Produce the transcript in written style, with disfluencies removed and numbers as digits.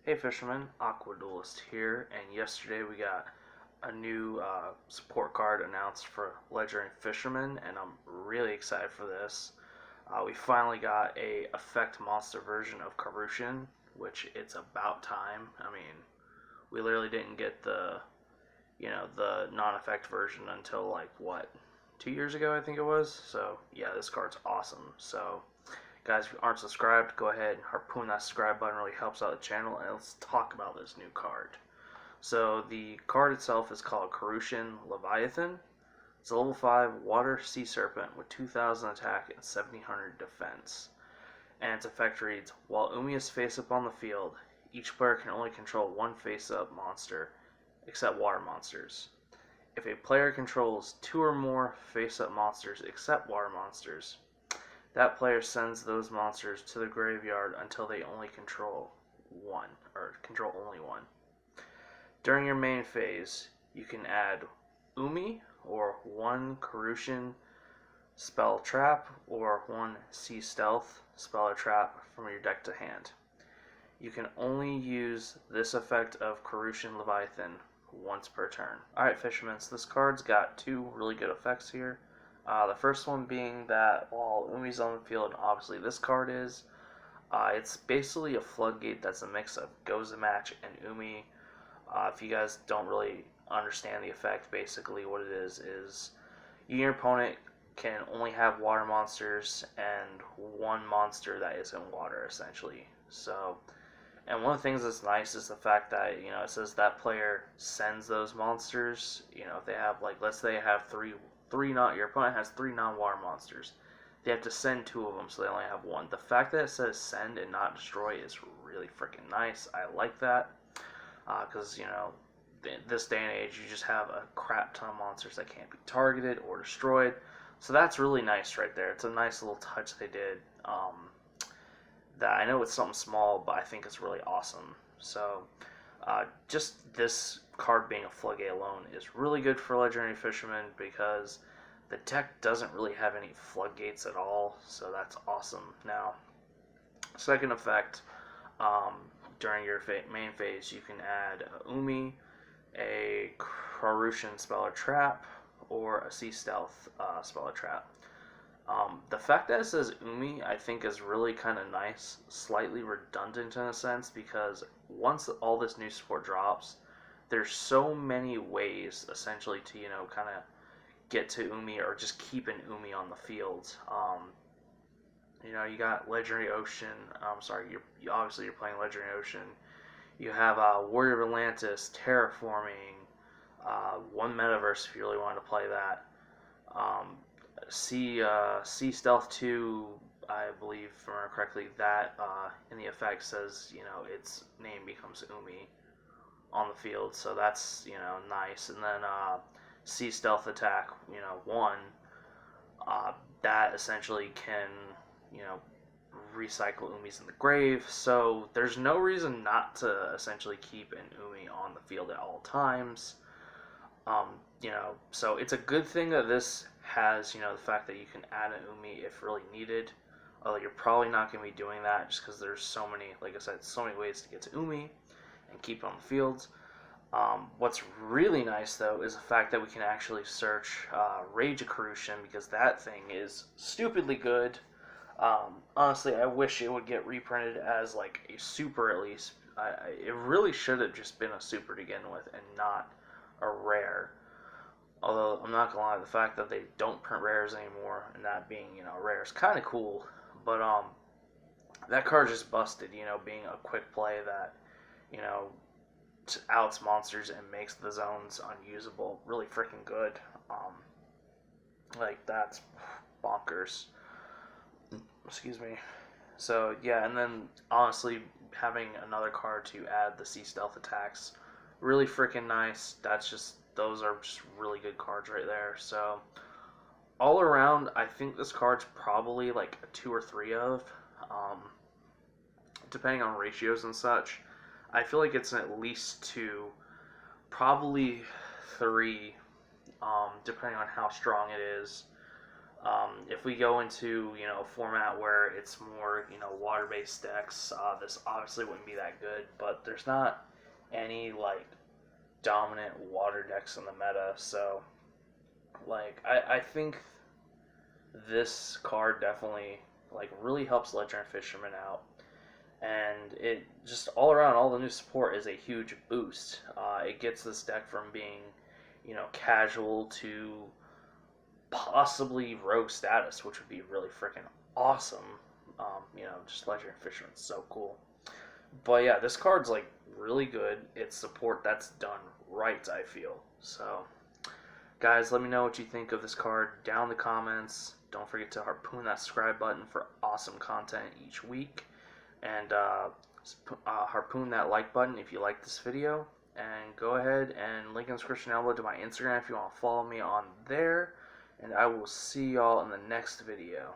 Hey Fisherman, Aqua Duelist here, and yesterday we got a new support card announced for Legendary Fisherman, and I'm really excited for this. We finally got a effect monster version of Karushin, which it's about time. I mean, we literally didn't get the non-effect version until like what, 2 years ago I think it was. So yeah, this card's awesome. So guys, if you aren't subscribed, go ahead and harpoon that subscribe button. It really helps out the channel. And let's talk about this new card. So the card itself is called Karushin Leviathan. It's a level 5 water sea serpent with 2000 attack and 1700 defense. And its effect reads, while Umi is face up on the field, each player can only control one face up monster, except water monsters. If a player controls 2 or more face up monsters except water monsters, that player sends those monsters to the graveyard until they only control one, or control only one. During your main phase, you can add Umi, or one Karushin spell trap, or one Sea Stealth spell or trap from your deck to hand. You can only use this effect of Karushin Leviathan once per turn. Alright Fishermen, so this card's got 2 really good effects here. The first one being that while Umi's on the field, obviously this card is, it's basically a Floodgate that's a mix of Goza Match and Umi. If you guys don't really understand the effect, basically what it is you and your opponent can only have water monsters and one monster that is in water, essentially. So, and one of the things that's nice is the fact that, it says that player sends those monsters. If they have, like, let's say they have your opponent has 3 non-water monsters. They have to send 2 of them, so they only have 1. The fact that it says send and not destroy is really freaking nice. I like that, because this day and age, you just have a crap ton of monsters that can't be targeted or destroyed. So that's really nice right there. It's a nice little touch they did. That I know it's something small, but I think it's really awesome. So just this card being a Floodgate alone is really good for Legendary Fisherman because the deck doesn't really have any Floodgates at all, so that's awesome. Now, second effect, during your main phase, you can add a Umi, a Karushin spell or trap, or a Sea Stealth spell or trap. The fact that it says Umi, I think, is really kind of nice, slightly redundant in a sense, because once all this new support drops, there's so many ways, essentially, to, kind of get to Umi or just keep an Umi on the field. You got Legendary Ocean. Obviously you're playing Legendary Ocean. You have Warrior of Atlantis, Terraforming, one Metaverse if you really want to play that. Sea Stealth 2, I believe, if I remember correctly, that in the effect says, its name becomes Umi on the field, so that's, nice. And then Sea Stealth Attack, 1, that essentially can, recycle Umis in the grave, so there's no reason not to essentially keep an Umi on the field at all times. So it's a good thing that this has, the fact that you can add an Umi if really needed. Although you're probably not going to be doing that just because there's so many, like I said, so many ways to get to Umi and keep it on the field. What's really nice, though, is the fact that we can actually search Rage of Karushin, because that thing is stupidly good. Honestly, I wish it would get reprinted as, like, a super at least. It really should have just been a super to begin with and not a rare. Although, I'm not gonna lie, the fact that they don't print rares anymore, and that being, rare, is kind of cool. But, that card just busted, being a quick play that, outs monsters and makes the zones unusable really freaking good. Like, that's bonkers. Excuse me. So, yeah, and then, honestly, having another card to add the Sea Stealth attacks, really freaking nice. Those are just really good cards right there. So, all around, I think this card's probably like a 2 or 3 of, depending on ratios and such. I feel like it's at least 2, probably 3, depending on how strong it is. If we go into, a format where it's more, water-based decks, this obviously wouldn't be that good, but there's not any, like, dominant water decks in the meta, so, like, I think this card definitely, like, really helps Legendary Fisherman out, and it just all around, all the new support is a huge boost. It gets this deck from being, casual to possibly rogue status, which would be really freaking awesome. Just Legendary Fisherman's so cool. But yeah, this card's like really good. It's support that's done right, I feel. So, guys, let me know what you think of this card down in the comments. Don't forget to harpoon that subscribe button for awesome content each week. And harpoon that like button if you like this video. And go ahead and link in the description down below to my Instagram if you want to follow me on there. And I will see y'all in the next video.